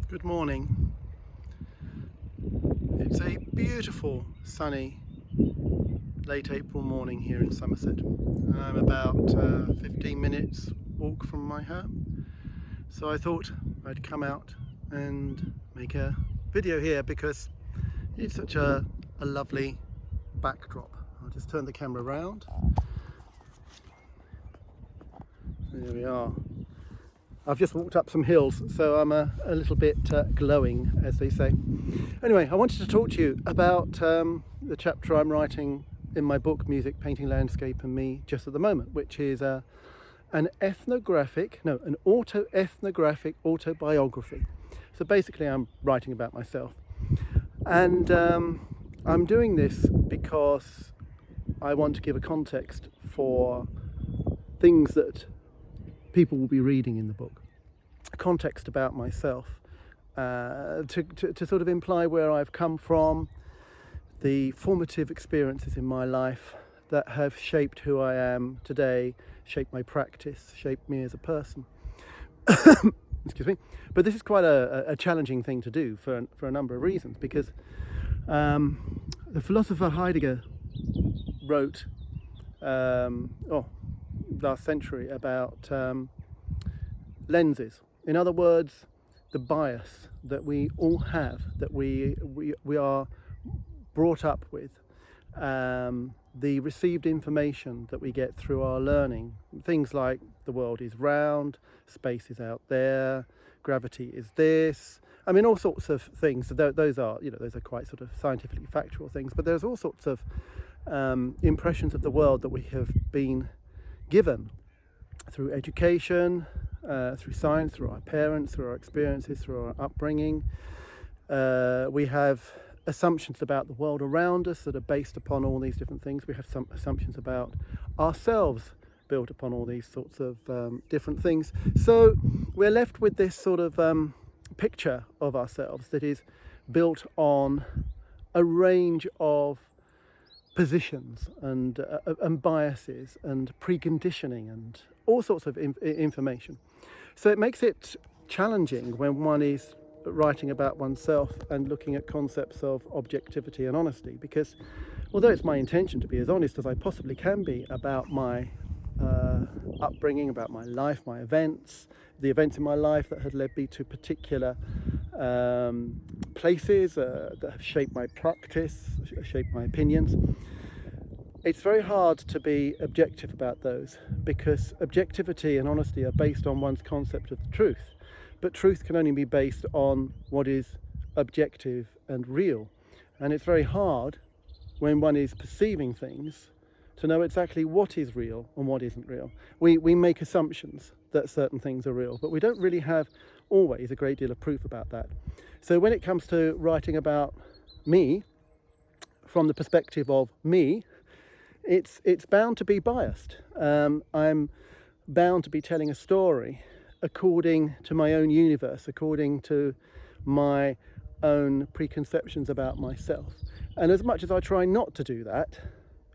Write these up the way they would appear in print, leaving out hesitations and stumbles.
Good morning. It's a beautiful sunny late April morning here in Somerset, and I'm about 15 minutes walk from my home. So I thought I'd come out and make a video here because it's such a lovely backdrop. I'll just turn the camera around. There we are. I've just walked up some hills, so I'm a little bit glowing, as they say. Anyway, I wanted to talk to you about the chapter I'm writing in my book, Music, Painting, Landscape and Me, just at the moment, which is an auto-ethnographic autobiography. So basically I'm writing about myself. And I'm doing this because I want to give a context for things that people will be reading in the book, a context about myself, to sort of imply where I've come from, the formative experiences in my life that have shaped who I am today, shaped my practice, shaped me as a person. Excuse me. But this is quite a challenging thing to do for a number of reasons, because the philosopher Heidegger wrote last century about lenses. In other words, the bias that we all have, that we are brought up with, the received information that we get through our learning, things like the world is round, space is out there, gravity is this. I mean, all sorts of things. Those are quite sort of scientifically factual things, but there's all sorts of impressions of the world that we have been given through education, through science, through our parents, through our experiences, through our upbringing. We have assumptions about the world around us that are based upon all these different things. We have some assumptions about ourselves built upon all these sorts of different things. So we're left with this sort of picture of ourselves that is built on a range of positions and biases and preconditioning and all sorts of information. So it makes it challenging when one is writing about oneself and looking at concepts of objectivity and honesty, because although it's my intention to be as honest as I possibly can be about my upbringing, about my life, my events, the events in my life that had led me to particular places that have shaped my practice, shaped my opinions, it's very hard to be objective about those, because objectivity and honesty are based on one's concept of truth. But truth can only be based on what is objective and real. And it's very hard when one is perceiving things to know exactly what is real and what isn't real. We make assumptions that certain things are real, but we don't really have always a great deal of proof about that. So when it comes to writing about me, from the perspective of me, it's bound to be biased. I'm bound to be telling a story according to my own universe, according to my own preconceptions about myself. And as much as I try not to do that,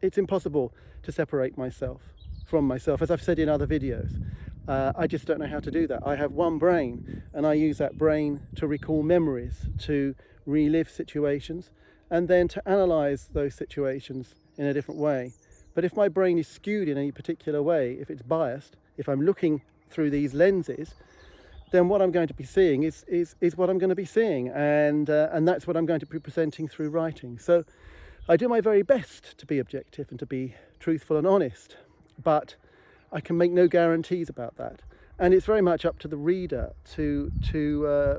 it's impossible to separate myself from myself. As I've said in other videos, I just don't know how to do that. I have one brain, and I use that brain to recall memories, to relive situations, and then to analyze those situations in a different way. But if my brain is skewed in any particular way, if it's biased, if I'm looking through these lenses, then what I'm going to be seeing is what I'm going to be seeing, and that's what I'm going to be presenting through writing. So I do my very best to be objective and to be truthful and honest, but I can make no guarantees about that. And it's very much up to the reader to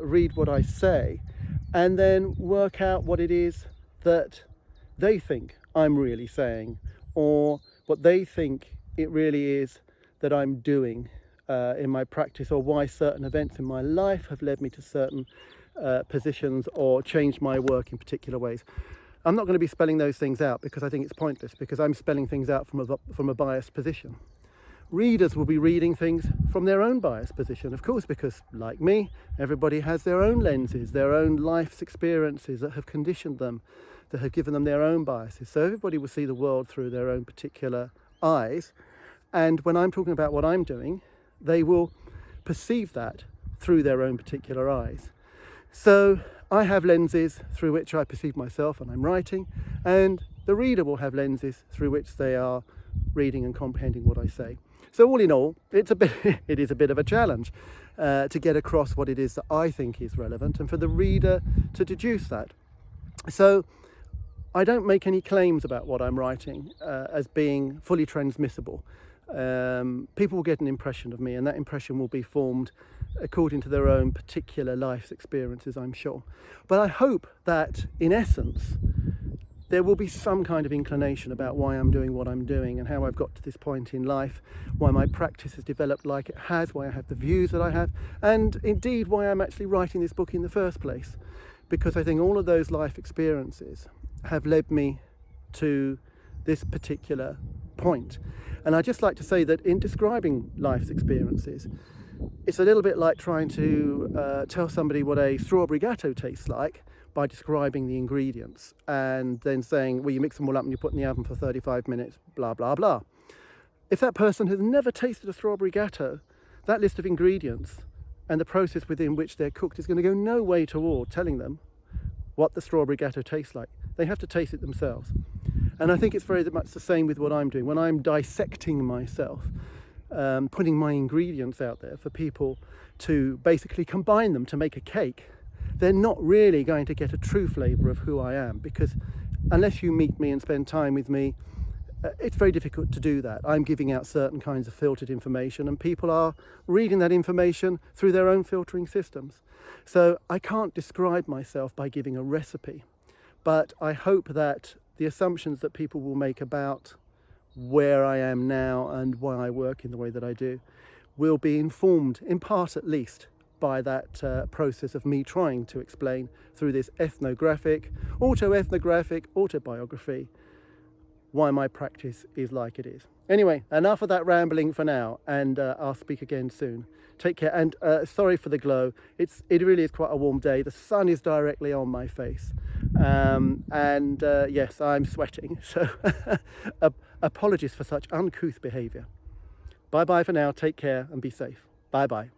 read what I say and then work out what it is that they think I'm really saying, or what they think it really is that I'm doing in my practice, or why certain events in my life have led me to certain positions or changed my work in particular ways. I'm not going to be spelling those things out because I think it's pointless, because I'm spelling things out from a biased position. Readers will be reading things from their own biased position, of course, because, like me, everybody has their own lenses, their own life's experiences that have conditioned them, that have given them their own biases. So everybody will see the world through their own particular eyes. And when I'm talking about what I'm doing, they will perceive that through their own particular eyes. So I have lenses through which I perceive myself when I'm writing, and the reader will have lenses through which they are reading and comprehending what I say. So all in all, it is a bit of a challenge to get across what it is that I think is relevant, and for the reader to deduce that. So I don't make any claims about what I'm writing as being fully transmissible. People will get an impression of me, and that impression will be formed according to their own particular life's experiences, I'm sure. But I hope that, in essence, there will be some kind of inclination about why I'm doing what I'm doing and how I've got to this point in life, why my practice has developed like it has, why I have the views that I have, and indeed why I'm actually writing this book in the first place. Because I think all of those life experiences have led me to this particular point. And I'd just like to say that in describing life's experiences, it's a little bit like trying to tell somebody what a strawberry gatto tastes like by describing the ingredients and then saying, well, you mix them all up and you put in the oven for 35 minutes, blah, blah, blah. If that person has never tasted a strawberry gatto, that list of ingredients and the process within which they're cooked is going to go no way toward telling them what the strawberry gatto tastes like. They have to taste it themselves. And I think it's very much the same with what I'm doing. When I'm dissecting myself, putting my ingredients out there for people to basically combine them to make a cake, they're not really going to get a true flavour of who I am, because unless you meet me and spend time with me, it's very difficult to do that. I'm giving out certain kinds of filtered information, and people are reading that information through their own filtering systems. So I can't describe myself by giving a recipe, but I hope that the assumptions that people will make about where I am now and why I work in the way that I do will be informed, in part at least, by that process of me trying to explain through this autoethnographic autobiography why my practice is like it is. Anyway, enough of that rambling for now, and I'll speak again soon. Take care, and sorry for the glow. It really is quite a warm day. The sun is directly on my face, and yes, I'm sweating, so apologies for such uncouth behaviour. Bye-bye for now, take care and be safe. Bye-bye.